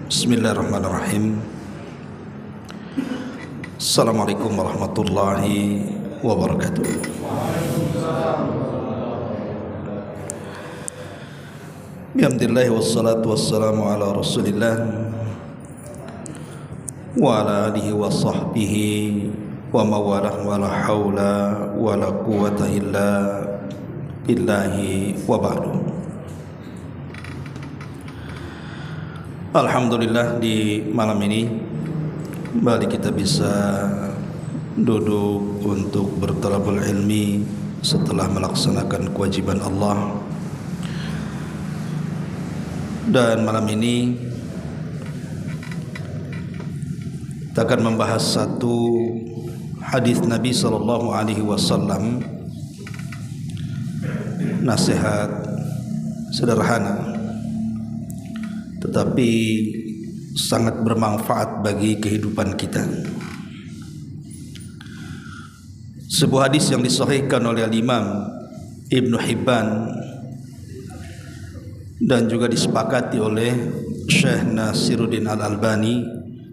Bismillahirrahmanirrahim. Assalamualaikum warahmatullahi wabarakatuh. Bihamdillah wassalatu wassalamu ala rasulillah wa ala alihi wa sahbihi wa mawalah wa la hawla wa la quwata illa billahi wa ba'du. Alhamdulillah, di malam ini kembali kita bisa duduk untuk bertalabul ilmi setelah melaksanakan kewajiban Allah. Dan malam ini kita akan membahas satu hadis Nabi SAW, nasihat sederhana tetapi sangat bermanfaat bagi kehidupan kita. Sebuah hadis yang disahihkan oleh Imam Ibnu Hibban dan juga disepakati oleh Syekh Nasiruddin Al-Albani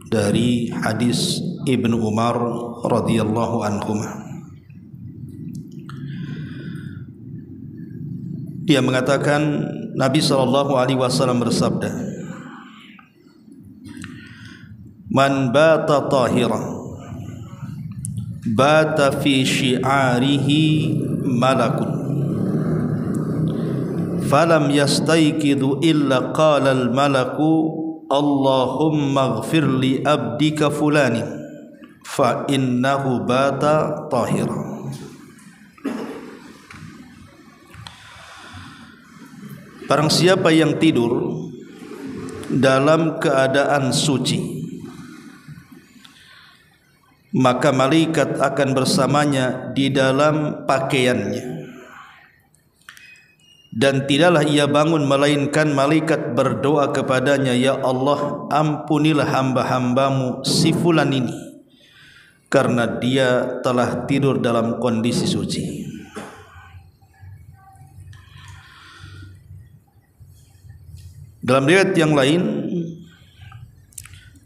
dari hadis Ibnu Umar radhiyallahu anhuma. Dia mengatakan Nabi SAW bersabda, "Man bata tahiran bata fi syi'arihi malakun falam yastayqidu illa qala al-malaku Allahumma ighfir li abdika fulani fa innahu bata tahiran." Barang siapa yang tidur dalam keadaan suci, maka malaikat akan bersamanya di dalam pakaiannya, dan tidaklah ia bangun melainkan malaikat berdoa kepadanya, "Ya Allah, ampunilah hamba-hambamu si fulan ini karena dia telah tidur dalam kondisi suci." Dalam riwayat yang lain,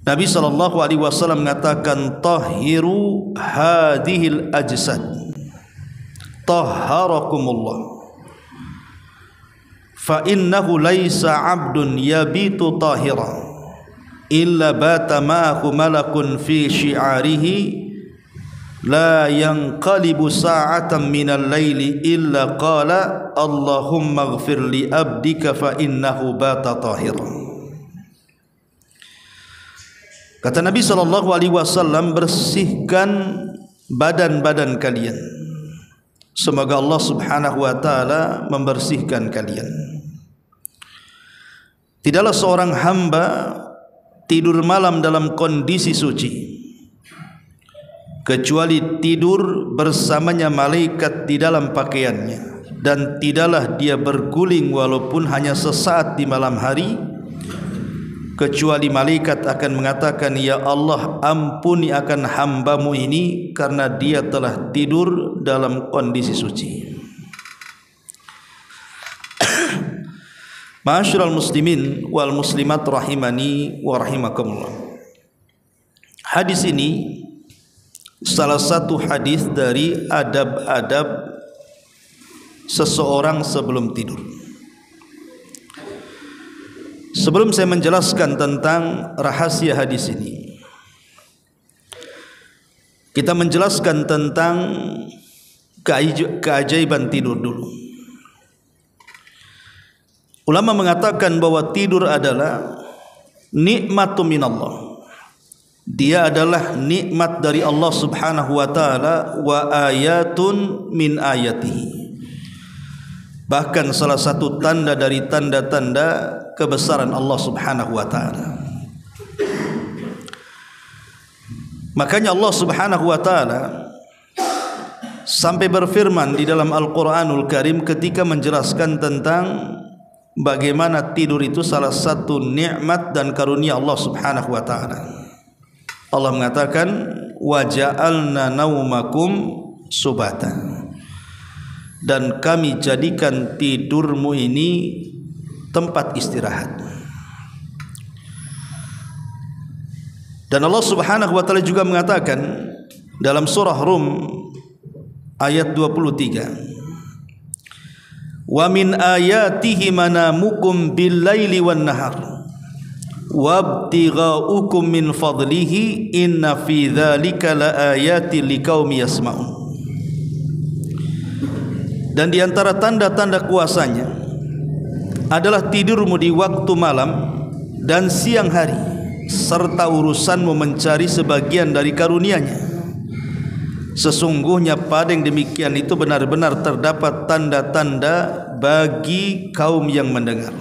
Nabi SAW mengatakan, "Tahiru hadhil ajsad tahharakumullah fa innahu laisa 'abdun yabitu tahiran illa bata ma'ahu malakun fi syi'arihi la yanqalibu sa'atan minal laili illa qala Allahumma ighfir li abdika fa innahu bata tahiran." Kata Nabi SAW, bersihkan badan-badan kalian, semoga Allah Subhanahu wa ta'ala membersihkan kalian. Tidaklah seorang hamba tidur malam dalam kondisi suci kecuali tidur bersamanya malaikat di dalam pakaiannya, dan tidaklah dia berguling walaupun hanya sesaat di malam hari kecuali malaikat akan mengatakan, "Ya Allah, ampuni akan hambamu ini karena dia telah tidur dalam kondisi suci." Ma'asyiral muslimin wal muslimat rahimani wa rahimakumullah. Hadis ini salah satu hadis dari adab-adab seseorang sebelum tidur. Sebelum saya menjelaskan tentang rahasia hadis ini, kita menjelaskan tentang keajaiban tidur dulu. Ulama mengatakan bahwa tidur adalah nikmatu minallah. Dia adalah nikmat dari Allah Subhanahu wa ta'ala, wa ayatun min ayatihi. Bahkan salah satu tanda dari tanda-tanda kebesaran Allah Subhanahu wa ta'ala. Makanya Allah Subhanahu wa ta'ala sampai berfirman di dalam Al-Quranul Karim ketika menjelaskan tentang bagaimana tidur itu salah satu nikmat dan karunia Allah Subhanahu wa taala. Allah mengatakan wa ja'alna naumakum subata, dan kami jadikan tidurmu ini tempat istirahat. Dan Allah Subhanahu wa taala juga mengatakan dalam surah Rum ayat 23, wa min ayatihi manamukum bil-laili wan-nahar wabtighaukum min fadlihi inna fi dzalika laayatin liqaumin yasmaun. Dan di antara tanda-tanda kuasanya adalah tidurmu di waktu malam dan siang hari, serta urusanmu mencari sebagian dari karunia-Nya. Sesungguhnya pada yang demikian itu benar-benar terdapat tanda-tanda bagi kaum yang mendengar.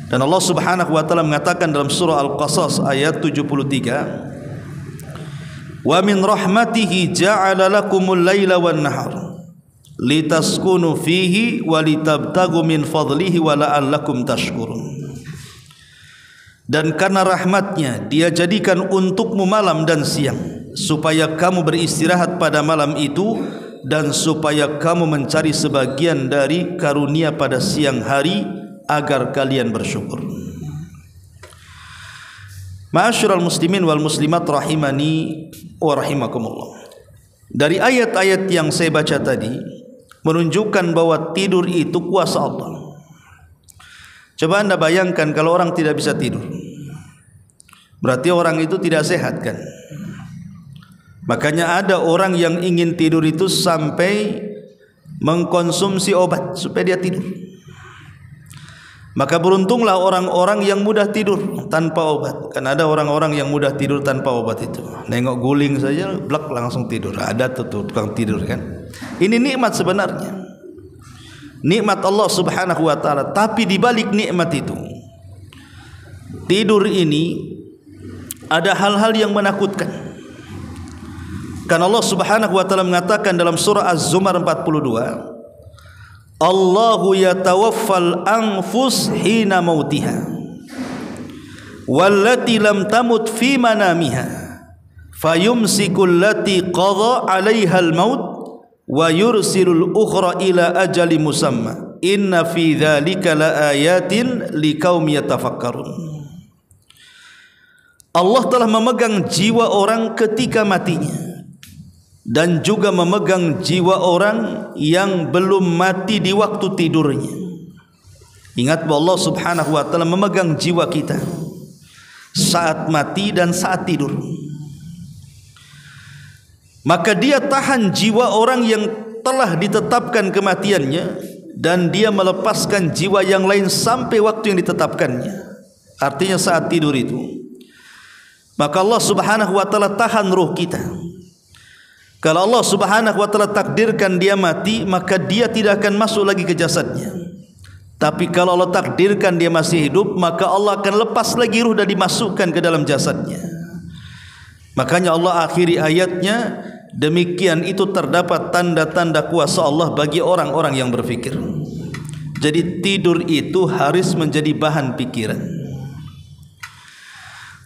Dan Allah Subhanahu wa taala mengatakan dalam surah Al-Qasas ayat 73, wa min rahmatihi ja'ala lakumul laila wan nahar litaskunu fihi wa litabtagu min fadlihi wa la'allakum tashkurun. Dan karena rahmatnya Dia jadikan untukmu malam dan siang, supaya kamu beristirahat pada malam itu, dan supaya kamu mencari sebagian dari karunia pada siang hari, agar kalian bersyukur. Ma'asyiral muslimin wal muslimat rahimani wa rahimakumullah. Dari ayat-ayat yang saya baca tadi menunjukkan bahwa tidur itu kuasa Allah. Coba Anda bayangkan kalau orang tidak bisa tidur, berarti orang itu tidak sehat kan? Makanya ada orang yang ingin tidur itu sampai mengkonsumsi obat supaya dia tidur. Maka beruntunglah orang-orang yang mudah tidur tanpa obat. Kan ada orang-orang yang mudah tidur tanpa obat itu, nengok guling saja blak langsung tidur. Ada tuh tukang tidur kan. Ini nikmat sebenarnya, nikmat Allah Subhanahu wa taala. Tapi di balik nikmat itu, tidur ini ada hal-hal yang menakutkan. Karena Allah Subhanahu wa taala mengatakan dalam surah Az-Zumar 42, Allahu yatawaffal anfus hina mautiha wallati lam tamut fi manamiha fayumsikul lati qadha 'alaiha al-maut wa yursilul ukhra ila ajali musamma inna fi dzalika laayatin liqaumin yatafakkarun. Allah telah memegang jiwa orang ketika matinya, dan juga memegang jiwa orang yang belum mati di waktu tidurnya. Ingat bahwa Allah Subhanahu wa taala memegang jiwa kita saat mati dan saat tidur. Maka Dia tahan jiwa orang yang telah ditetapkan kematiannya, dan Dia melepaskan jiwa yang lain sampai waktu yang ditetapkannya. Artinya saat tidur itu, maka Allah Subhanahu wa taala tahan ruh kita. Kalau Allah Subhanahu wa taala takdirkan dia mati, maka dia tidak akan masuk lagi ke jasadnya. Tapi kalau Allah takdirkan dia masih hidup, maka Allah akan lepas lagi ruh dan dimasukkan ke dalam jasadnya. Makanya Allah akhiri ayatnya, demikian itu terdapat tanda-tanda kuasa Allah bagi orang-orang yang berfikir. Jadi tidur itu harus menjadi bahan pikiran.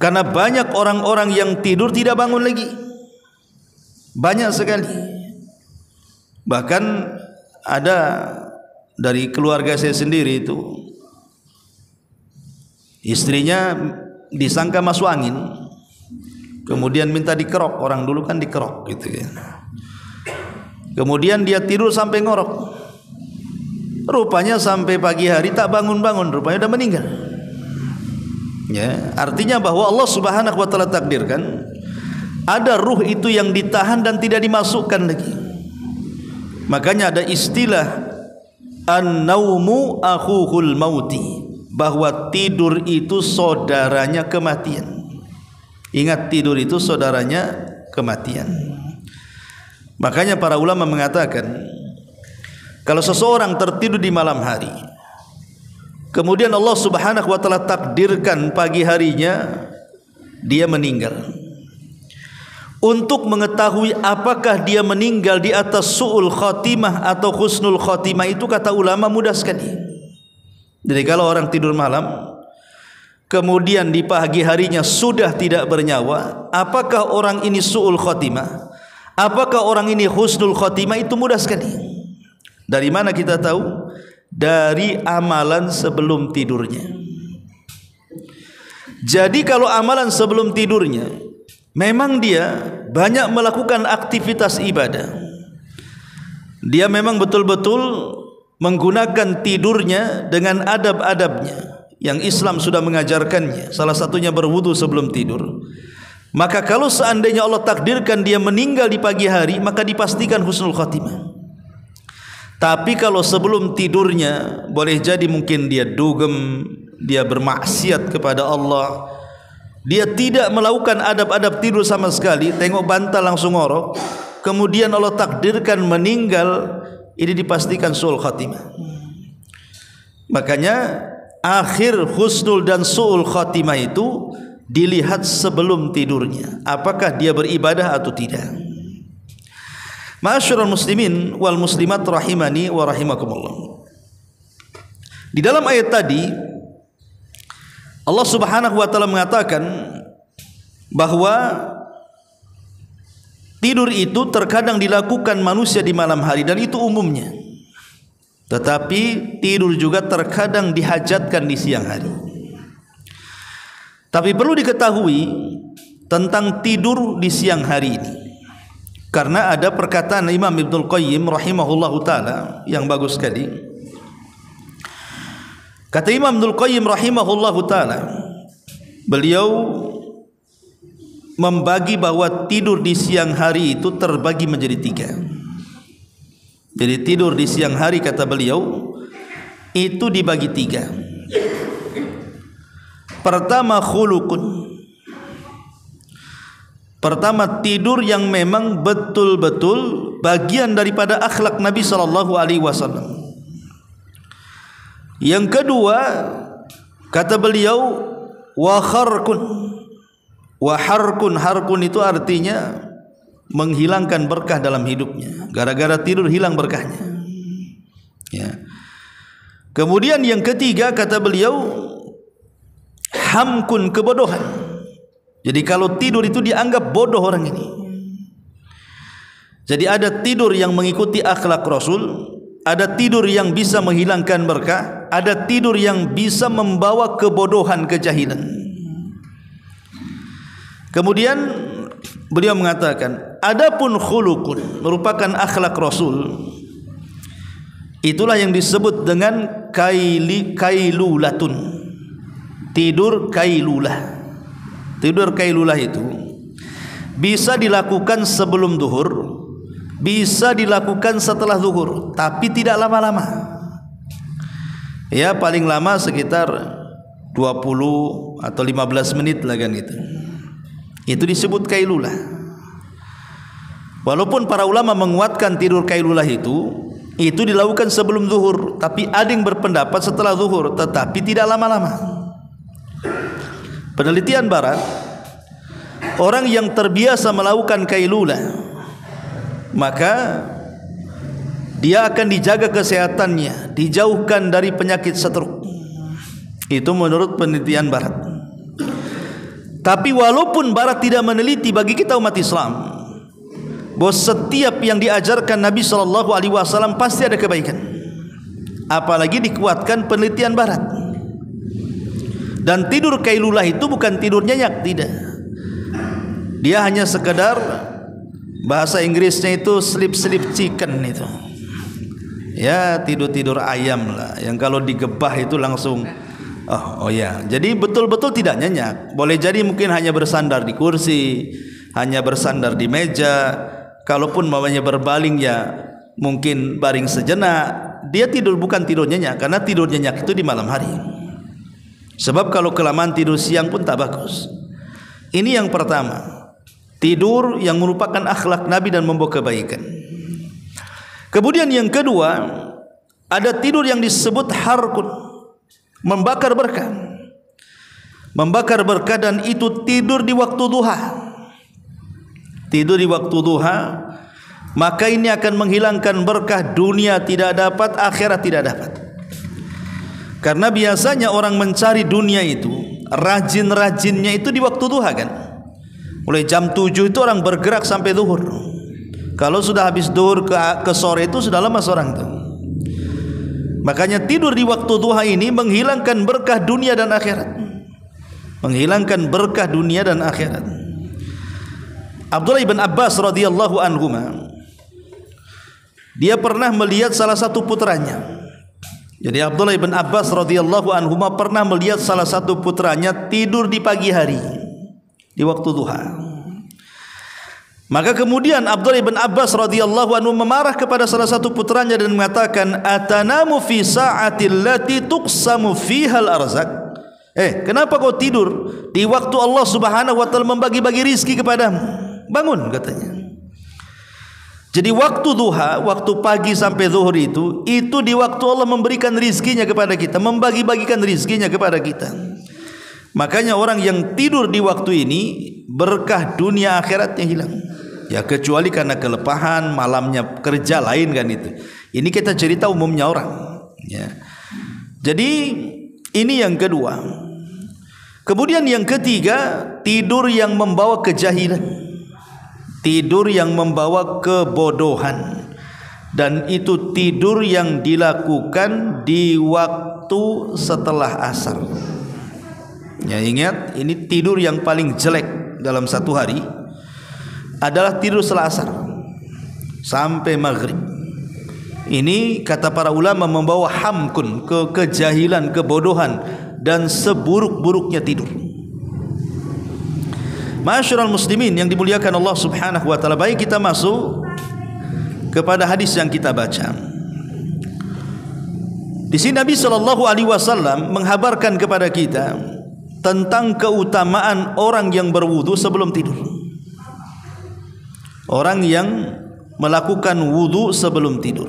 Karena banyak orang-orang yang tidur tidak bangun lagi. Banyak sekali. Bahkan ada dari keluarga saya sendiri itu, istrinya disangka masuk angin, kemudian minta dikerok. Orang dulu kan dikerok gitu ya. Kemudian dia tidur sampai ngorok. Rupanya sampai pagi hari tak bangun-bangun, rupanya udah meninggal. Ya, artinya bahwa Allah Subhanahu wa taala takdirkan ada ruh itu yang ditahan dan tidak dimasukkan lagi. Makanya ada istilah an-naumu akhuhul mauti, bahwa tidur itu saudaranya kematian. Ingat, tidur itu saudaranya kematian. Makanya para ulama mengatakan, kalau seseorang tertidur di malam hari, kemudian Allah Subhanahu wa taala takdirkan pagi harinya dia meninggal, untuk mengetahui apakah dia meninggal di atas su'ul khatimah atau husnul khatimah itu kata ulama mudah sekali. Jadi kalau orang tidur malam kemudian di pagi harinya sudah tidak bernyawa, apakah orang ini su'ul khatimah, apakah orang ini husnul khatimah, itu mudah sekali. Dari mana kita tahu? Dari amalan sebelum tidurnya. Jadi kalau amalan sebelum tidurnya memang dia banyak melakukan aktivitas ibadah, dia memang betul-betul menggunakan tidurnya dengan adab-adabnya yang Islam sudah mengajarkannya, salah satunya berwudu sebelum tidur, maka kalau seandainya Allah takdirkan dia meninggal di pagi hari, maka dipastikan husnul khatimah. Tapi kalau sebelum tidurnya boleh jadi mungkin dia dugem, dia bermaksiat kepada Allah, dia tidak melakukan adab-adab tidur sama sekali, tengok bantal langsung ngorok, kemudian Allah takdirkan meninggal, ini dipastikan su'ul khatimah. Makanya akhir husnul dan su'ul khatimah itu dilihat sebelum tidurnya, apakah dia beribadah atau tidak. Ma'asyiral muslimin wal muslimat rahimani wa rahimakumullah. Di dalam ayat tadi Allah Subhanahu wa taala mengatakan bahwa tidur itu terkadang dilakukan manusia di malam hari dan itu umumnya. Tetapi tidur juga terkadang dihajatkan di siang hari. Tapi perlu diketahui tentang tidur di siang hari ini, karena ada perkataan Imam Ibnul Qayyim rahimahullahu taala yang bagus sekali. Kata Imam Ibnul Qayyim rahimahullahu taala, beliau membagi bahwa tidur di siang hari itu terbagi menjadi 3. Jadi tidur di siang hari kata beliau itu dibagi 3. Pertama khuluqun. Pertama, tidur yang memang betul-betul bagian daripada akhlak Nabi sallallahu alaihi wasallam. Yang kedua, kata beliau, wa kharqun. Wa harqun, harqun itu artinya menghilangkan berkah dalam hidupnya. Gara-gara tidur hilang berkahnya. Ya. Kemudian yang ketiga kata beliau, hamkun, kebodohan. Jadi kalau tidur itu dianggap bodoh orang ini. Jadi ada tidur yang mengikuti akhlak Rasul, ada tidur yang bisa menghilangkan berkah, ada tidur yang bisa membawa kebodohan, kejahilan. Kemudian beliau mengatakan, adapun khuluqun merupakan akhlak Rasul, itulah yang disebut dengan kailulatun, tidur kailulah. Tidur kailulah itu bisa dilakukan sebelum zuhur, bisa dilakukan setelah zuhur, tapi tidak lama-lama. Ya, paling lama sekitar 20 atau 15 menit lah kan gitu. Itu disebut kailulah. Walaupun para ulama menguatkan tidur kailulah itu dilakukan sebelum zuhur, tapi ada yang berpendapat setelah zuhur, tetapi tidak lama-lama. Penelitian barat, orang yang terbiasa melakukan kailulah, maka dia akan dijaga kesehatannya, dijauhkan dari penyakit stroke. Itu menurut penelitian barat. Tapi walaupun barat tidak meneliti, bagi kita umat Islam, bahwa setiap yang diajarkan Nabi SAW pasti ada kebaikan. Apalagi dikuatkan penelitian barat. Dan tidur kailulah itu bukan tidur nyenyak, tidak. Dia hanya sekedar, bahasa Inggrisnya itu sleep chicken itu. Ya, tidur ayam lah, yang kalau digebah itu langsung oh ya. Jadi betul-betul tidak nyenyak. Boleh jadi mungkin hanya bersandar di kursi, hanya bersandar di meja. Kalaupun mamanya berbaling ya mungkin baring sejenak. Dia tidur bukan tidur nyenyak, karena tidur nyenyak itu di malam hari. Sebab kalau kelamaan tidur siang pun tak bagus. Ini yang pertama, tidur yang merupakan akhlak Nabi dan membawa kebaikan. Kemudian yang kedua, ada tidur yang disebut harqun, membakar berkah. Membakar berkah, dan itu tidur di waktu duha. tidur di waktu duha, maka ini akan menghilangkan berkah, dunia tidak dapat, akhirat tidak dapat. Karena biasanya orang mencari dunia itu, rajin-rajinnya itu di waktu duha kan. Mulai jam 7 itu orang bergerak sampai zuhur. Kalau sudah habis zuhur ke sore itu sudah lemas orang itu. Makanya tidur di waktu duha ini menghilangkan berkah dunia dan akhirat. Menghilangkan berkah dunia dan akhirat. Abdullah ibn Abbas radhiyallahu anhuma, dia pernah melihat salah satu putranya. Jadi Abdullah ibn Abbas radhiyallahu anhuma pernah melihat salah satu putranya tidur di pagi hari di waktu duha. Maka kemudian Abdullah ibn Abbas radhiyallahu anhu memarah kepada salah satu putranya dan mengatakan, atanamu fi sa'atil lati tuqsamu fiha al-arzaq. Kenapa kau tidur di waktu Allah Subhanahu wa taala membagi-bagi rizki kepadamu? Bangun, katanya. Jadi waktu duha, waktu pagi sampai zuhur itu di waktu Allah memberikan rizkinya kepada kita, membagi-bagikan rizkinya kepada kita. Makanya orang yang tidur di waktu ini berkah dunia akhiratnya hilang. Ya kecuali karena kelemahan, malamnya kerja lain kan itu. Ini kita cerita umumnya orang. Ya. Jadi ini yang kedua. Kemudian yang ketiga, tidur yang membawa kejahilan, tidur yang membawa kebodohan, dan itu tidur yang dilakukan di waktu setelah asar. Ya, ingat, ini tidur yang paling jelek dalam satu hari adalah tidur setelah asar sampai maghrib. Ini kata para ulama membawa hamkun, kejahilan, kebodohan, dan seburuk-buruknya tidur. Ma'asyiral muslimin yang dimuliakan Allah Subhanahu wa taala, baik kita masuk kepada hadis yang kita baca. Di sini Nabi sallallahu alaihi wasallam menghabarkan kepada kita tentang keutamaan orang yang berwudu sebelum tidur. Orang yang melakukan wudu sebelum tidur.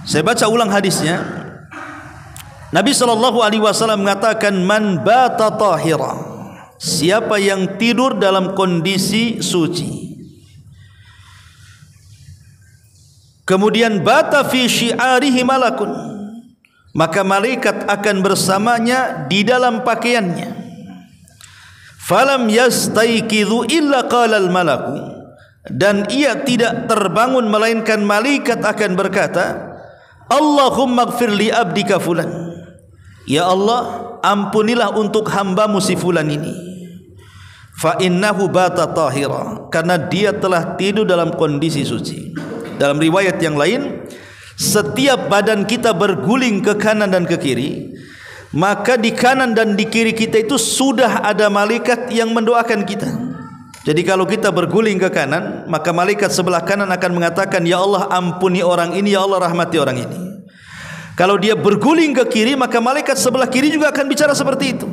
Saya baca ulang hadisnya. Nabi sallallahu alaihi wasallam mengatakan, man bata tahira, siapa yang tidur dalam kondisi suci, kemudian bata fi syi'arihi malakun, maka malaikat akan bersamanya di dalam pakaiannya. Falam yastaiqidhu illa qala al-malaku, dan ia tidak terbangun melainkan malaikat akan berkata, Allahumma ighfir li abdika fulan, ya Allah, ampunilah untuk hambamu si fulan ini. Fa innahu bata tahira, karena dia telah tidur dalam kondisi suci. Dalam riwayat yang lain, setiap badan kita berguling ke kanan dan ke kiri, maka di kanan dan di kiri kita itu sudah ada malaikat yang mendoakan kita. Jadi kalau kita berguling ke kanan, maka malaikat sebelah kanan akan mengatakan, ya Allah ampuni orang ini, ya Allah rahmati orang ini. Kalau dia berguling ke kiri, maka malaikat sebelah kiri juga akan bicara seperti itu,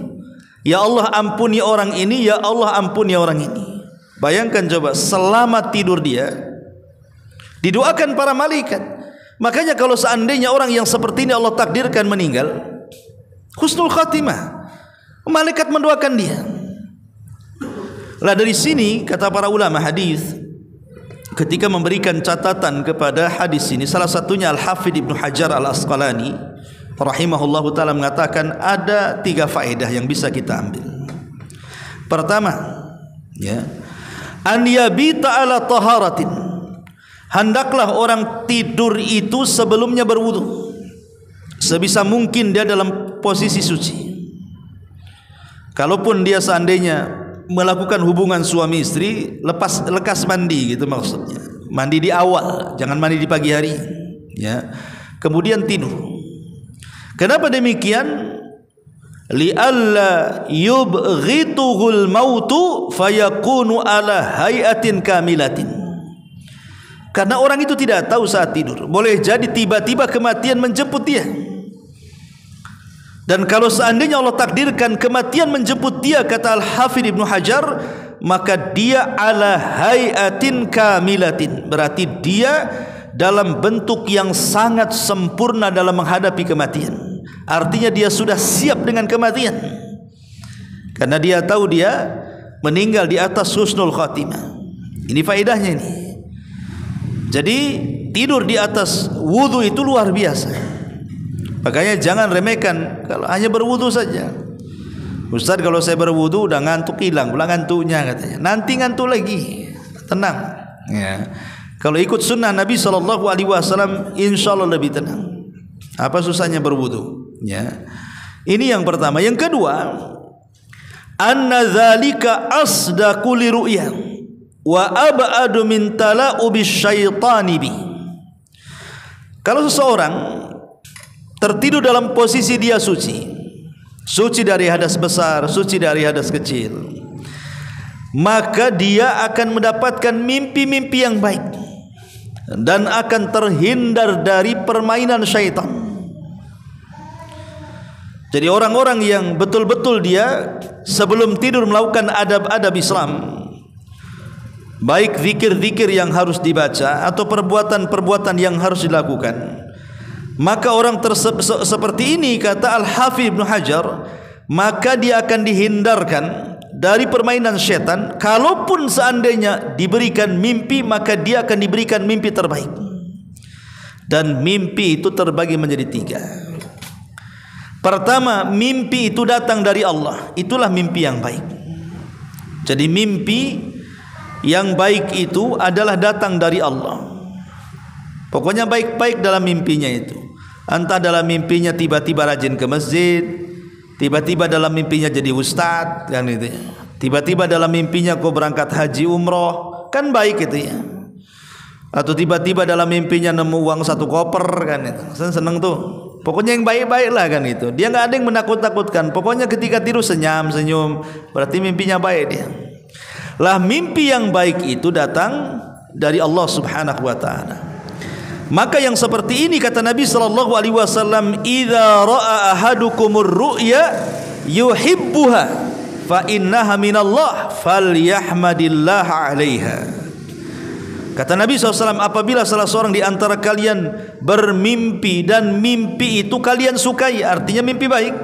ya Allah ampuni orang ini, ya Allah ampuni orang ini. Bayangkan coba, selama tidur dia didoakan para malaikat. Makanya kalau seandainya orang yang seperti ini Allah takdirkan meninggal, husnul khatimah, malaikat mendoakan dia. Lah dari sini kata para ulama hadis ketika memberikan catatan kepada hadis ini, salah satunya Al-Hafidh Ibnu Hajar Al-Asqalani rahimahullahu taala mengatakan ada 3 faedah yang bisa kita ambil. Pertama, ya, an yabita ala taharatin, hendaklah orang tidur itu sebelumnya berwudu. Sebisa mungkin dia dalam posisi suci. Kalaupun dia seandainya melakukan hubungan suami istri, lekas mandi gitu maksudnya. Mandi di awal, jangan mandi di pagi hari, ya. Kemudian tidur. Kenapa demikian? Li'alla yubghituhul mautu fayakunu ala hayatin kamilatin. Karena orang itu tidak tahu saat tidur, boleh jadi tiba-tiba kematian menjemput dia. Dan kalau seandainya Allah takdirkan kematian menjemput dia, kata Al-Hafidh Ibnu Hajar, maka dia ala hayatin kamilatin, berarti dia dalam bentuk yang sangat sempurna dalam menghadapi kematian. Artinya dia sudah siap dengan kematian, karena dia tahu dia meninggal di atas husnul khatimah. Ini faedahnya ini. Jadi tidur di atas wudu itu luar biasa. Makanya jangan remehkan kalau hanya berwudu saja. Ustaz, kalau saya berwudu udah ngantuk hilang, pulang ngantuknya katanya. Nanti ngantuk lagi. Tenang. Ya. Kalau ikut sunnah Nabi SAW, insya Allah lebih tenang. Apa susahnya berwudu? Ya. Ini yang pertama. Yang kedua, anna dzalika asdaqu li ru'yah wa ab'adu min tala'ubi syaitani bi. Kalau seseorang tertidur dalam posisi dia suci, suci dari hadas besar, suci dari hadas kecil, maka dia akan mendapatkan mimpi-mimpi yang baik dan akan terhindar dari permainan syaitan. Jadi orang-orang yang betul-betul dia sebelum tidur melakukan adab-adab Islam, baik zikir-zikir yang harus dibaca atau perbuatan-perbuatan yang harus dilakukan, maka orang seperti ini, kata Al-Hafidz Ibnu Hajar, maka dia akan dihindarkan dari permainan syaitan. Kalaupun seandainya diberikan mimpi, maka dia akan diberikan mimpi terbaik. Dan mimpi itu terbagi menjadi 3. Pertama, mimpi itu datang dari Allah. Itulah mimpi yang baik. Jadi mimpi yang baik itu adalah datang dari Allah. Pokoknya baik-baik dalam mimpinya itu. Entah dalam mimpinya tiba-tiba rajin ke masjid, tiba-tiba dalam mimpinya jadi ustaz, kan itu. Tiba-tiba dalam mimpinya kau berangkat haji umroh, kan baik itu ya. Atau tiba-tiba dalam mimpinya nemu uang 1 koper, kan itu. Seneng tuh. Pokoknya yang baik-baik lah, kan itu. Dia nggak ada yang menakut-nakutkan. Pokoknya ketika tidur senyum, berarti mimpinya baik dia. Lah mimpi yang baik itu datang dari Allah Subhanahu wa taala. Maka yang seperti ini kata Nabi sallallahu alaihi wasallam, "Idza ra'a ahadukumur ru'ya yuhibbuha fa innaha minallah falyahmadillah 'alaiha." Kata Nabi SAW, apabila salah seorang di antara kalian bermimpi dan mimpi itu kalian sukai, artinya mimpi baik,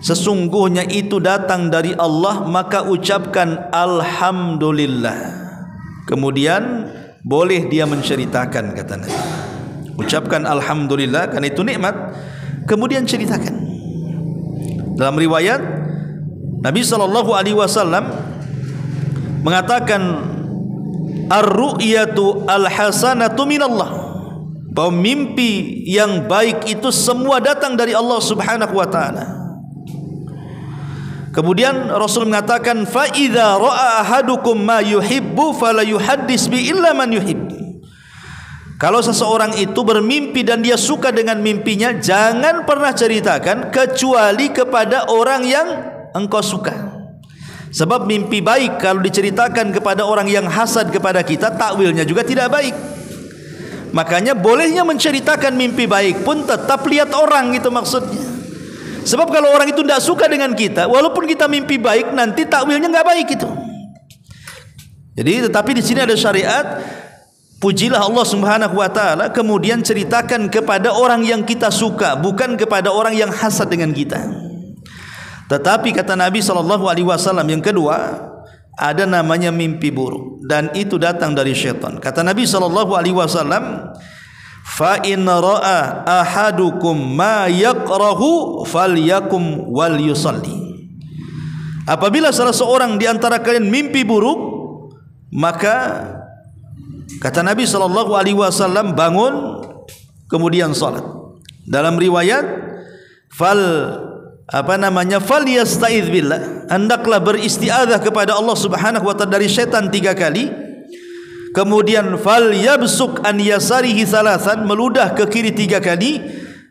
sesungguhnya itu datang dari Allah, maka ucapkan alhamdulillah. Kemudian boleh dia menceritakan, kata Nabi. Ucapkan alhamdulillah, karena itu nikmat. Kemudian ceritakan. Dalam riwayat Nabi SAW mengatakan, ar-ru'yatu al-hasanatu minallah, bahwa mimpi yang baik itu semua datang dari Allah Subhanahu wa taala. Kemudian Rasul mengatakan, fa idza ra'a ahadukum ma yuhibbu fala yuhaddis bi illa man yuhib. Kalau seseorang itu bermimpi dan dia suka dengan mimpinya, jangan pernah ceritakan kecuali kepada orang yang engkau suka. Sebab mimpi baik kalau diceritakan kepada orang yang hasad kepada kita, takwilnya juga tidak baik. Makanya bolehnya menceritakan mimpi baik pun tetap lihat orang, itu maksudnya. Sebab kalau orang itu tidak suka dengan kita, walaupun kita mimpi baik, nanti takwilnya nggak baik itu. Jadi tetapi di sini ada syariat, pujilah Allah Subhanahu wa taala, kemudian ceritakan kepada orang yang kita suka, bukan kepada orang yang hasad dengan kita. Tetapi kata Nabi SAW yang kedua, ada namanya mimpi buruk, dan itu datang dari syaitan. Kata Nabi SAW, fa in ra'a ahadukum ma yakrahu falyakum wal yusalli. Apabila salah seorang di antara kalian mimpi buruk, maka kata Nabi SAW, bangun kemudian salat. Dalam riwayat, falyastaiz billah, hendaklah beristiazah kepada Allah Subhanahu wa taala dari syaitan 3 kali. Kemudian falyabsuk an yasarihi salasan, meludah ke kiri 3 kali.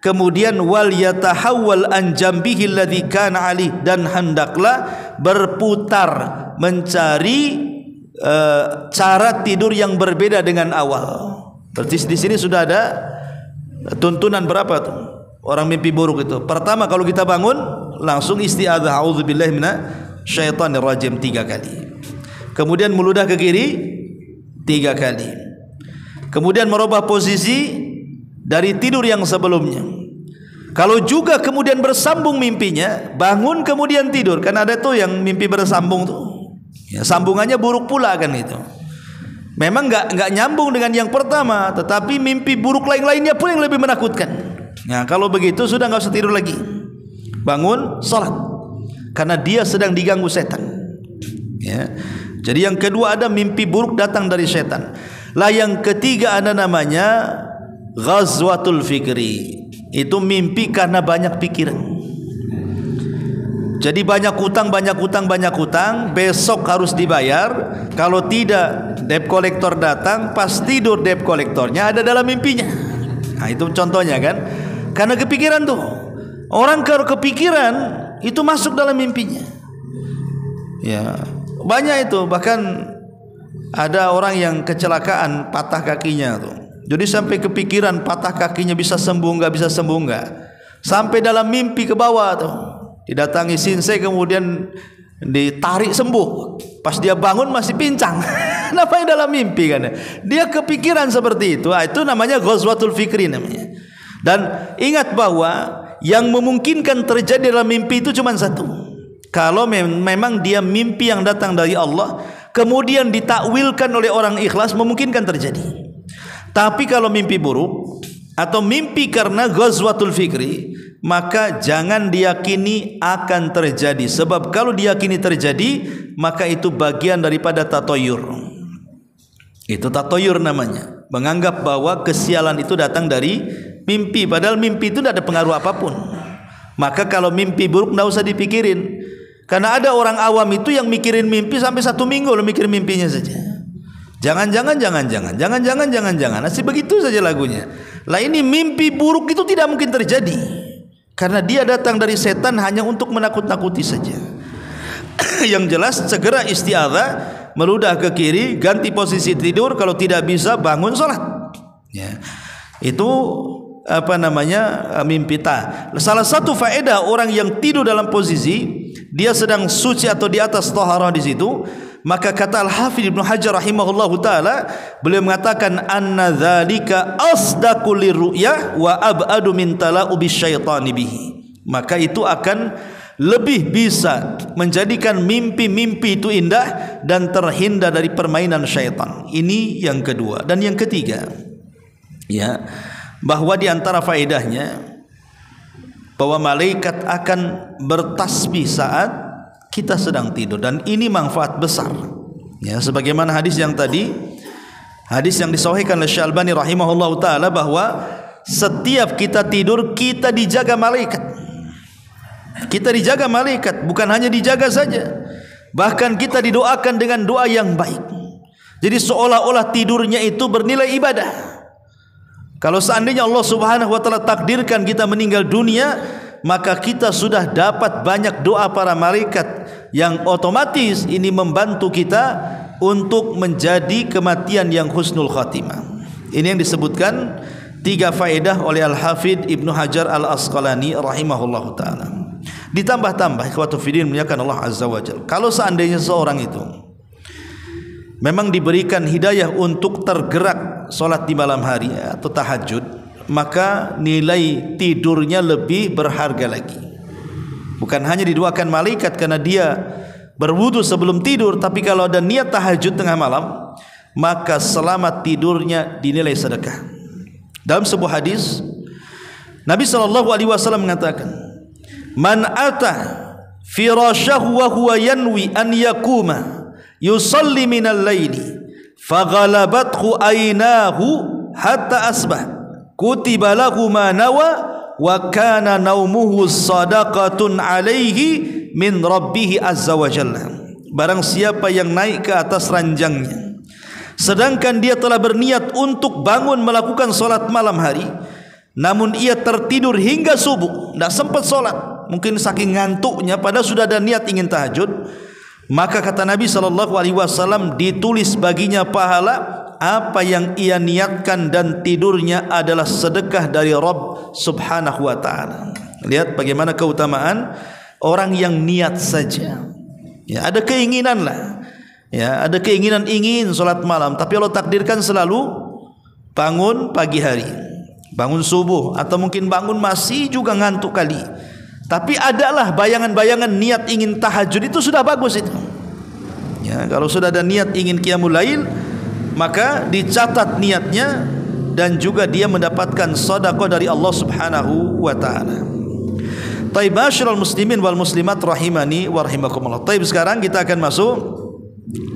Kemudian wal yatahawwal an jambihi alladhi kana alih, dan hendaklah berputar mencari cara tidur yang berbeda dengan awal. Berarti di sini sudah ada tuntunan berapa tuh orang mimpi buruk itu. Pertama, kalau kita bangun langsung isti'adzah, a'udzubillahi minasyaitonir rajim 3 kali. Kemudian meludah ke kiri 3 kali. Kemudian merubah posisi dari tidur yang sebelumnya. Kalau juga kemudian bersambung mimpinya, bangun kemudian tidur. Kan ada tuh yang mimpi bersambung tuh. Ya, sambungannya buruk pula kan itu. Memang enggak nyambung dengan yang pertama, tetapi mimpi buruk lain-lainnya pun yang lebih menakutkan. Nah, kalau begitu sudah enggak usah tidur lagi. Bangun, salat. Karena dia sedang diganggu setan. Ya. Jadi yang kedua ada mimpi buruk datang dari setan. Lah yang ketiga ada namanya ghazwatul fikri. Itu mimpi karena banyak pikiran. Jadi banyak hutang, besok harus dibayar. Kalau tidak, debt collector datang, pas tidur debt collectornya ada dalam mimpinya. Nah, itu contohnya kan. Karena kepikiran tuh. Orang kalau kepikiran itu masuk dalam mimpinya. Ya, banyak itu. Bahkan ada orang yang kecelakaan patah kakinya tuh. Jadi sampai kepikiran patah kakinya bisa sembuh enggak, sampai dalam mimpi ke bawah tuh. Didatangi sinsei kemudian ditarik sembuh. Pas dia bangun masih pincang. Kenapa yang dalam mimpi kan? Dia kepikiran seperti itu. Itu namanya ghazwatul fikri namanya. Dan ingat bahwa yang memungkinkan terjadi dalam mimpi itu cuma satu. Kalau memang dia mimpi yang datang dari Allah, kemudian ditakwilkan oleh orang ikhlas, memungkinkan terjadi. Tapi kalau mimpi buruk atau mimpi karena ghazwatul fikri, maka jangan diyakini akan terjadi. Sebab kalau diyakini terjadi, maka itu bagian daripada tatoyur. Itu tatoyur namanya. Menganggap bahwa kesialan itu datang dari mimpi. Padahal mimpi itu tidak ada pengaruh apapun. Maka kalau mimpi buruk tidak usah dipikirin. Karena ada orang awam itu yang mikirin mimpi sampai 1 minggu lo mikir mimpinya saja. Jangan-jangan. Masih begitu saja lagunya. Lah ini mimpi buruk itu tidak mungkin terjadi. Karena dia datang dari setan hanya untuk menakut-nakuti saja. Yang jelas segera isti'adzah, meludah ke kiri, ganti posisi tidur, kalau tidak bisa bangun salat. Ya. Itu mimpi ta. Salah satu faedah orang yang tidur dalam posisi dia sedang suci atau di atas taharah di situ, maka kata Al-Hafidz Ibnu Hajar rahimahullahu taala, beliau mengatakan anna dzalika asdaqul lirru'ya wa ab'adu min tala'ubi syaitani bihi. Maka itu akan lebih bisa menjadikan mimpi-mimpi itu indah dan terhindar dari permainan syaitan. Ini yang kedua. Dan yang ketiga, ya, bahwa di antara faedahnya bahwa malaikat akan bertasbih saat kita sedang tidur, dan ini manfaat besar. Ya, sebagaimana hadis yang tadi, hadis yang disahihkan oleh Syekh Albani rahimahullahu taala, bahwa setiap kita tidur kita dijaga malaikat. Kita dijaga malaikat, bukan hanya dijaga saja, bahkan kita didoakan dengan doa yang baik. Jadi seolah-olah tidurnya itu bernilai ibadah. Kalau seandainya Allah Subhanahu wa taala takdirkan kita meninggal dunia, maka kita sudah dapat banyak doa para malaikat yang otomatis ini membantu kita untuk menjadi kematian yang husnul khatimah. Ini yang disebutkan 3 faedah oleh Al-Hafidz Ibnu Hajar Al-Asqalani rahimahullahu taala. Ditambah-tambah ikhwatu fiddin muliakan Allah azza wajalla, kalau seandainya seorang itu memang diberikan hidayah untuk tergerak solat di malam hari atau tahajud, maka nilai tidurnya lebih berharga lagi. Bukan hanya didoakan malaikat karena dia berwudu sebelum tidur, tapi kalau ada niat tahajud tengah malam, maka selamat tidurnya dinilai sedekah. Dalam sebuah hadis Nabi SAW mengatakan, man ata firashahu wa huwa yanwi an yakuma yusalli minal laili faghalabathu aynahu hatta asbah kutiba lahu ma nawa wa kana naumuhu sadaqatun alaihi min rabbih azza wa jalla. Barang siapa yang naik ke atas ranjangnya sedangkan dia telah berniat untuk bangun melakukan solat malam hari, namun ia tertidur hingga subuh, tidak sempat solat, mungkin saking ngantuknya padahal sudah ada niat ingin tahajud, maka kata Nabi SAW, ditulis baginya pahala apa yang ia niatkan dan tidurnya adalah sedekah dari Rabb Subhanahu wa ta'ala. Lihat bagaimana keutamaan orang yang niat saja. Ya, ada keinginan lah. Ya, ada keinginan ingin solat malam, tapi Allah takdirkan selalu bangun pagi hari, bangun subuh, atau mungkin bangun masih juga ngantuk kali. Tapi adalah bayangan-bayangan niat ingin tahajud, itu sudah bagus itu. Ya, kalau sudah ada niat ingin qiyamul lail, maka dicatat niatnya dan juga dia mendapatkan sedekah dari Allah Subhanahu wa taala. Taib masyiral muslimin wal muslimat rahimani wa rahimakumullah. Taib, sekarang kita akan masuk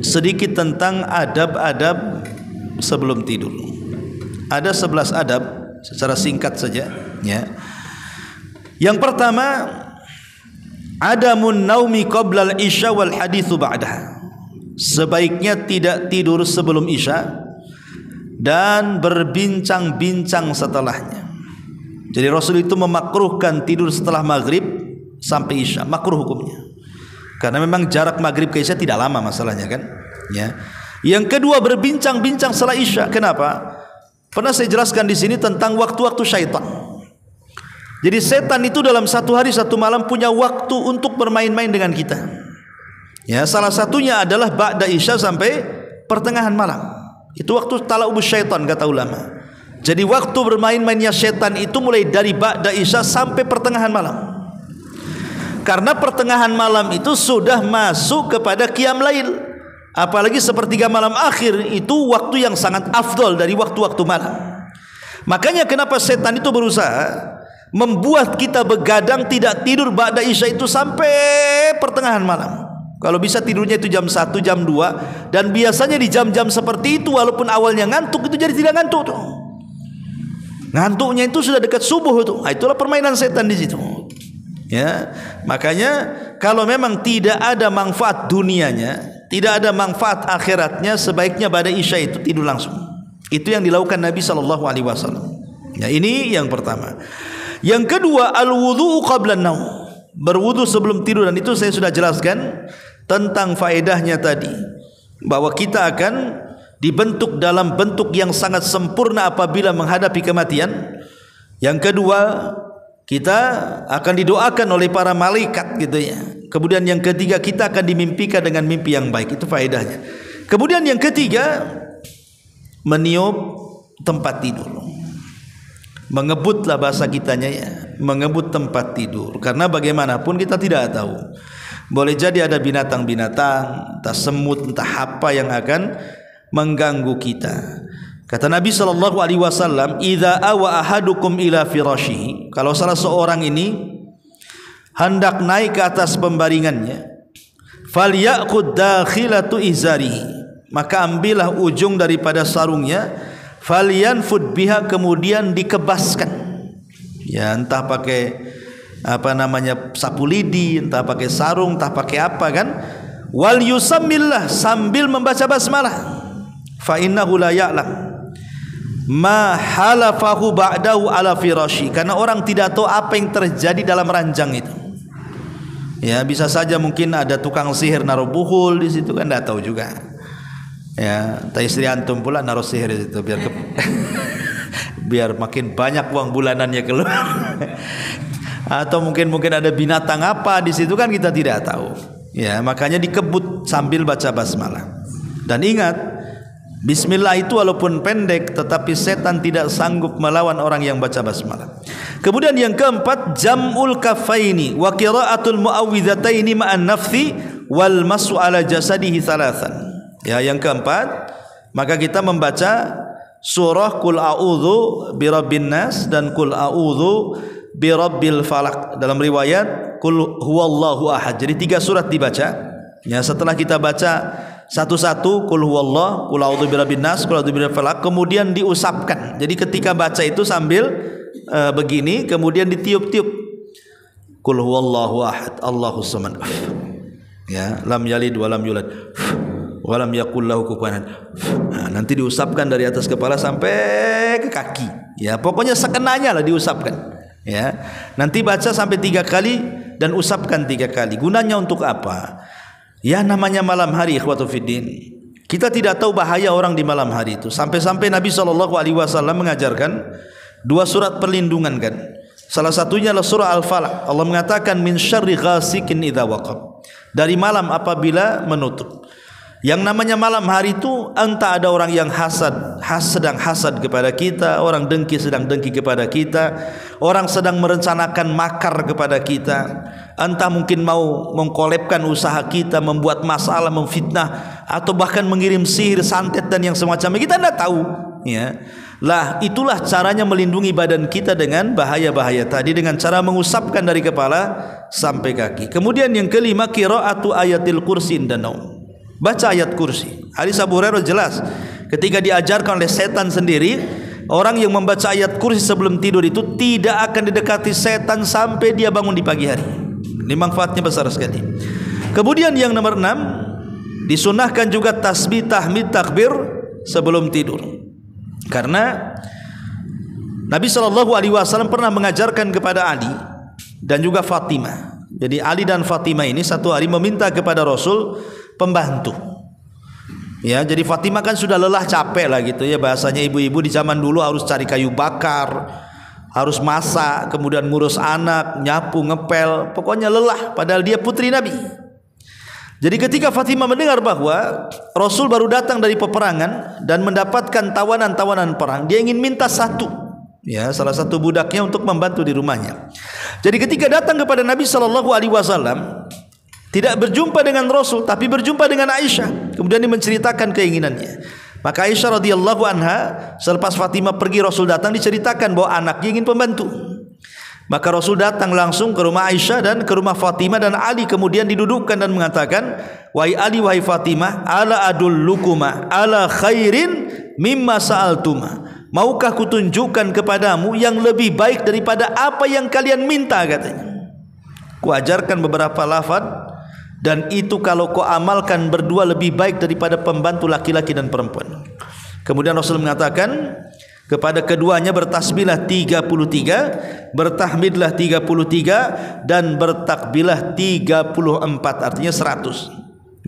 sedikit tentang adab-adab sebelum tidur. Ada 11 adab secara singkat saja, ya. Yang pertama, adamun naumi qabla al-isya wal haditsu ba'daha. Sebaiknya tidak tidur sebelum isya dan berbincang-bincang setelahnya. Jadi Rasul itu memakruhkan tidur setelah maghrib sampai isya, makruh hukumnya. Karena memang jarak maghrib ke isya tidak lama masalahnya kan, ya. Yang kedua, berbincang-bincang setelah isya. Kenapa? Pernah saya jelaskan di sini tentang waktu-waktu syaitan. Jadi setan itu dalam satu hari satu malam punya waktu untuk bermain-main dengan kita. Ya, salah satunya adalah ba'da isya sampai pertengahan malam. Itu waktu tala'ubus syaitan kata ulama. Jadi waktu bermain-mainnya setan itu mulai dari ba'da isya sampai pertengahan malam. Karena pertengahan malam itu sudah masuk kepada qiyam lail. Apalagi sepertiga malam akhir itu waktu yang sangat afdol dari waktu-waktu malam. Makanya kenapa setan itu berusaha membuat kita begadang tidak tidur ba'da isya itu sampai pertengahan malam. Kalau bisa tidurnya itu jam 1, jam 2. Dan biasanya di jam-jam seperti itu walaupun awalnya ngantuk itu jadi tidak ngantuk tuh. Ngantuknya itu sudah dekat subuh tuh. Nah, itulah permainan setan di situ. Ya, makanya kalau memang tidak ada manfaat dunianya, tidak ada manfaat akhiratnya, sebaiknya pada isya itu tidur langsung. Itu yang dilakukan Nabi SAW. Ya, ini yang pertama. Yang kedua, al-wudhu qabla an-naum. Berwudu sebelum tidur, dan itu saya sudah jelaskan tentang faedahnya tadi, bahwa kita akan dibentuk dalam bentuk yang sangat sempurna apabila menghadapi kematian. Yang kedua, kita akan didoakan oleh para malaikat gitu ya. Kemudian yang ketiga, kita akan dimimpikan dengan mimpi yang baik. Itu faedahnya. Kemudian yang ketiga, meniup tempat tidur. Mengebutlah bahasa kitanya ya, mengebut tempat tidur. Karena bagaimanapun kita tidak tahu, boleh jadi ada binatang-binatang, entah semut, entah apa yang akan mengganggu kita. Kata Nabi SAW, "Idza awa ahadukum ila firashihi." Kalau salah seorang ini hendak naik ke atas pembaringannya, falyaqud dakhilatu izarihi, maka ambillah ujung daripada sarungnya, falyanfud biha, kemudian dikebaskan. Ya, entah pakai apa namanya sapu lidi, entah pakai sarung, entah pakai apa kan. Wal yusammillah, sambil membaca basmalah. Fa innahu la ya'lam ma halafahu ba'dahu ala firashi, karena orang tidak tahu apa yang terjadi dalam ranjang itu. Ya, bisa saja mungkin ada tukang sihir naruh buhul di situ kan, tidak tahu juga. Ya, istri antum pula naruh sihir di situ biar biar makin banyak uang bulanannya keluar. Atau mungkin ada binatang apa di situ kan kita tidak tahu. Ya, makanya dikebut sambil baca basmalah. Dan ingat, bismillah itu walaupun pendek tetapi setan tidak sanggup melawan orang yang baca basmalah. Kemudian yang keempat, jam'ul kafaini wa qira'atul muawwidhataini ma'an nafthi wal masu ala jasadihi thalathan. Ya, yang keempat, maka kita membaca surah Qul a'udzu birabbin nas dan Qul a'udzu birabbil falaq. Dalam riwayat Qul huwallahu ahad. Jadi 3 surat dibaca. Ya, setelah kita baca satu-satu, Qul huwallah, Qul a'udzu birabbin nas, Qul a'udzu birabbil falaq, kemudian diusapkan. Jadi ketika baca itu sambil begini, kemudian ditiup-tiup. Qul huwallahu ahad, Allahus samad. Ya, lam yalid wa lam yulad. Walam yakul lahu kufuwan ahad. Nah, nanti diusapkan dari atas kepala sampai ke kaki. Ya, pokoknya sekenanya lah diusapkan. Ya, nanti baca sampai 3 kali dan usapkan 3 kali. Gunanya untuk apa? Ya, namanya malam hari, ikhwatu fiddin. Kita tidak tahu bahaya orang di malam hari itu. Sampai-sampai Nabi SAW mengajarkan 2 surat perlindungan kan. Salah satunya adalah surah Al-Falaq. Allah mengatakan min syarri ghasikin idza waqab. Dari malam apabila menutup. Yang namanya malam hari itu entah ada orang yang sedang hasad kepada kita, orang dengki sedang dengki kepada kita, orang sedang merencanakan makar kepada kita, entah mungkin mau mengkolabkan usaha kita, membuat masalah, memfitnah, atau bahkan mengirim sihir, santet dan yang semacamnya. Kita tidak tahu, ya. Lah itulah caranya melindungi badan kita dengan bahaya-bahaya tadi, dengan cara mengusapkan dari kepala sampai kaki. Kemudian yang kelima, qiraatu ayatil kursi inda naum. Baca ayat kursi. Hadis Abu Hurairah jelas ketika diajarkan oleh setan sendiri, orang yang membaca ayat kursi sebelum tidur itu tidak akan didekati setan sampai dia bangun di pagi hari. Ini manfaatnya besar sekali. Kemudian yang nomor 6, disunahkan juga tasbih, tahmid, takbir sebelum tidur. Karena Nabi SAW pernah mengajarkan kepada Ali dan juga Fatimah. Jadi Ali dan Fatimah ini satu hari meminta kepada Rasul pembantu. Ya, jadi Fatimah kan sudah lelah, capek lah gitu ya, bahasanya ibu-ibu di zaman dulu harus cari kayu bakar, harus masak, kemudian ngurus anak, nyapu, ngepel, pokoknya lelah, padahal dia putri Nabi. Jadi ketika Fatimah mendengar bahwa Rasul baru datang dari peperangan dan mendapatkan tawanan-tawanan perang, dia ingin minta salah satu budaknya untuk membantu di rumahnya. Jadi ketika datang kepada Nabi SAW, tidak berjumpa dengan Rasul, tapi berjumpa dengan Aisyah. Kemudian dia menceritakan keinginannya. Maka Aisyah radhiyallahu anha, selepas Fatimah pergi, Rasul datang, diceritakan bahwa anaknya ingin pembantu. Maka Rasul datang langsung ke rumah Aisyah dan ke rumah Fatimah dan Ali, kemudian didudukkan dan mengatakan, wahai Ali, wahai Fatimah, ala adullukuma ala khairin mimma sa'altuma. Maukah kutunjukkan kepadamu yang lebih baik daripada apa yang kalian minta, katanya. Kuajarkan beberapa lafaz, dan itu kalau kau amalkan berdua lebih baik daripada pembantu laki-laki dan perempuan. Kemudian Rasul mengatakan kepada keduanya, bertasbihlah 33, bertahmidlah 33, dan bertakbirlah 34, artinya 100.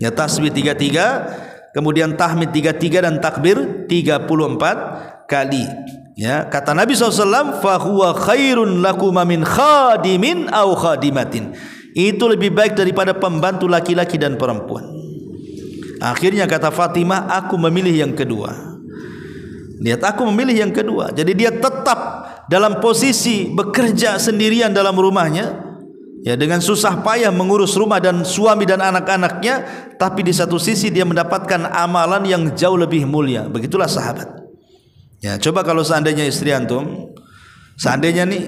Ya, tasbih 33, kemudian tahmid 33 dan takbir 34 kali. Ya, kata Nabi SAW, fa huwa khairun lakum min khadimin aw khadimatin. Itu lebih baik daripada pembantu laki-laki dan perempuan. Akhirnya kata Fatimah, aku memilih yang kedua. Lihat, aku memilih yang kedua. Jadi dia tetap dalam posisi bekerja sendirian dalam rumahnya, ya, dengan susah payah mengurus rumah dan suami dan anak-anaknya, tapi di satu sisi dia mendapatkan amalan yang jauh lebih mulia. Begitulah sahabat. Ya, coba kalau seandainya istri antum, seandainya nih,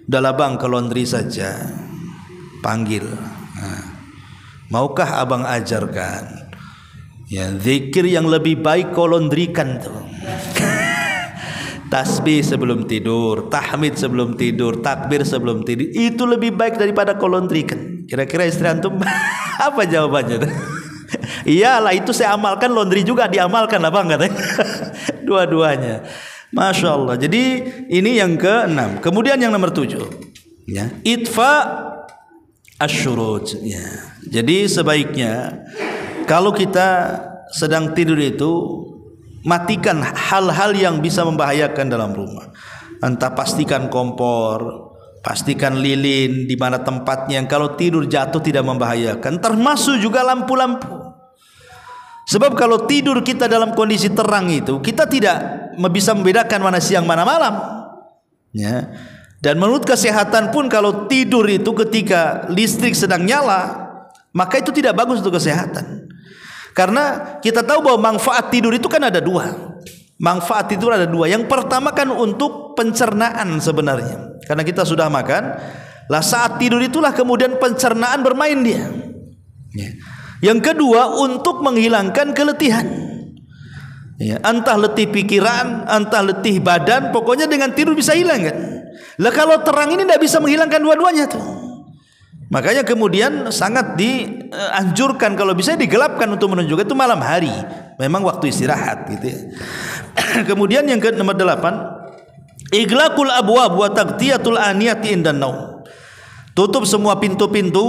udahlah bang, ke laundry saja, panggil. Nah, maukah abang ajarkan, ya, zikir yang lebih baik kau laundrykan tuh. Tasbih sebelum tidur, tahmid sebelum tidur, takbir sebelum tidur, itu lebih baik daripada kau laundrykan. Kira-kira istri antum apa jawabannya? Iyalah, itu saya amalkan, laundry juga diamalkan lah bang, katanya. Dua-duanya. Masya Allah. Jadi ini yang ke-6. Kemudian yang nomor 7, ya, itfa asyuruj. Ya. Jadi sebaiknya kalau kita sedang tidur itu, matikan hal-hal yang bisa membahayakan dalam rumah. Entah pastikan kompor, pastikan lilin di mana tempatnya yang kalau tidur jatuh tidak membahayakan, termasuk juga lampu-lampu. Sebab kalau tidur kita dalam kondisi terang itu, kita tidak bisa membedakan mana siang mana malam. Ya. Dan menurut kesehatan pun kalau tidur itu ketika listrik sedang nyala, maka itu tidak bagus untuk kesehatan. Karena kita tahu bahwa manfaat tidur itu kan ada dua. Manfaat tidur ada dua. Yang pertama kan untuk pencernaan sebenarnya. Karena kita sudah makan, lah saat tidur itulah kemudian pencernaan bermain dia. Ya. Yang kedua untuk menghilangkan keletihan. Ya, entah letih pikiran, entah letih badan, pokoknya dengan tidur bisa hilang kan. Lah kalau terang ini tidak bisa menghilangkan dua-duanya tuh. Makanya kemudian sangat dianjurkan kalau bisa digelapkan untuk menunjukkan itu malam hari. Memang waktu istirahat gitu ya. Kemudian yang ke nomor 8, iglaqul abwab wa taghtiyatul aniyati indan naum. Tutup semua pintu-pintu,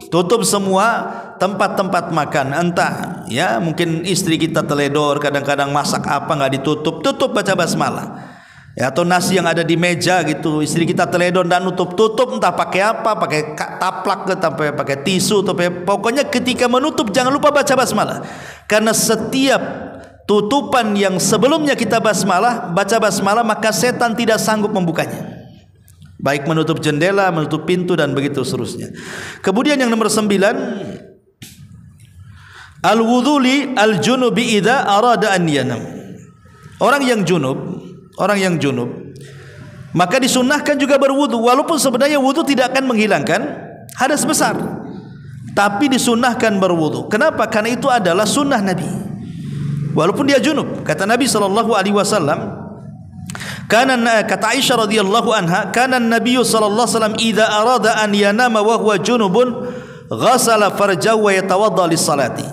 tutup semua tempat-tempat makan. Entah ya, mungkin istri kita teledor, kadang-kadang masak apa nggak ditutup, tutup, baca basmalah. ya, atau nasi yang ada di meja gitu, istri kita teledor dan tutup entah pakai apa, pakai taplak atau pakai tisu atau pokoknya ketika menutup jangan lupa baca basmalah, karena setiap tutupan yang sebelumnya kita baca basmalah maka setan tidak sanggup membukanya, baik menutup jendela, menutup pintu dan begitu seterusnya. Kemudian yang nomor 9, al-wudhu al-junubi idza arada an yanam. Orang yang junub maka disunnahkan juga berwudu, walaupun sebenarnya wudu tidak akan menghilangkan hadas besar, tapi disunnahkan berwudu. Kenapa? Karena itu adalah sunnah Nabi walaupun dia junub. Kata Nabi SAW, kata Aisyah radhiyallahu anha, kana Nabi sallallahu alaihi wasallam idza arada an yanama wa huwa junubun ghasala farjahu wa yatawadda lis-salati.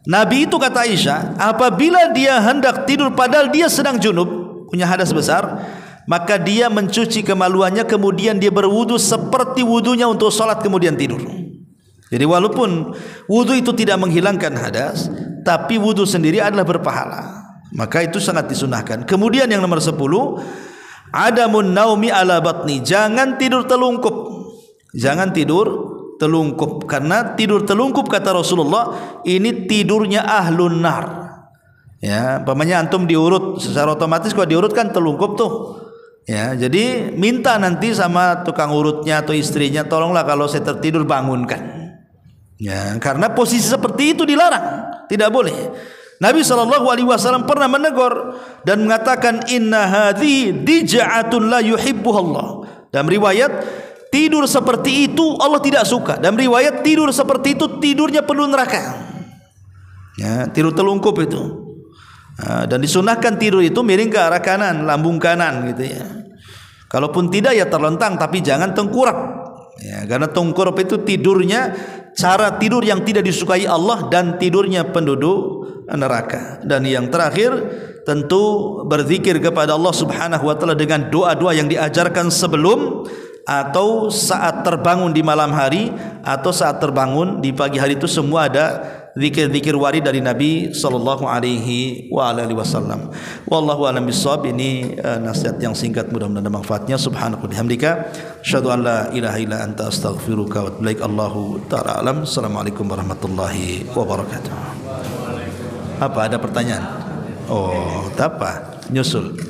Nabi itu, kata Aisyah, apabila dia hendak tidur padahal dia sedang junub, punya hadas besar, maka dia mencuci kemaluannya, kemudian dia berwudu seperti wudunya untuk sholat kemudian tidur. Jadi walaupun wudu itu tidak menghilangkan hadas, tapi wudu sendiri adalah berpahala, maka itu sangat disunahkan. Kemudian yang nomor 10, adamun naumi ala batni, jangan tidur telungkup. Jangan tidur telungkup, karena tidur telungkup kata Rasulullah ini tidurnya ahlun nar. Ya, umpamanya antum diurut, secara otomatis kalau diurut kan telungkup tuh. Ya, jadi minta nanti sama tukang urutnya atau istrinya, tolonglah kalau saya tertidur bangunkan. Ya, karena posisi seperti itu dilarang, tidak boleh. Nabi SAW pernah menegur dan mengatakan, inna hadhi dija'atun la yuhibbuhallah. Dalam riwayat, tidur seperti itu Allah tidak suka. Dalam riwayat, tidur seperti itu tidurnya penuh neraka. Ya, tidur telungkup itu. Dan disunahkan tidur itu miring ke arah kanan, lambung kanan gitu ya. Kalaupun tidak ya terlentang, tapi jangan tengkurap. Ya, karena tengkurap itu tidurnya cara tidur yang tidak disukai Allah dan tidurnya penduduk neraka. Dan yang terakhir tentu berzikir kepada Allah Subhanahu wa taala dengan doa-doa yang diajarkan sebelum atau saat terbangun di malam hari atau saat terbangun di pagi hari, itu semua ada zikir-zikir warid dari Nabi sallallahu alaihi wasallam. Wallahu a'lam bishawab. Ini nasihat yang singkat, mudah-mudahan ada manfaatnya. Subhanaka wa bihamdika asyhadu an la ilaha illa anta astaghfiruka wa atubu ilaik. Allahu ta'ala alam. Assalamualaikum warahmatullahi wabarakatuh. Apa ada pertanyaan? Oh, apa? Nyusul.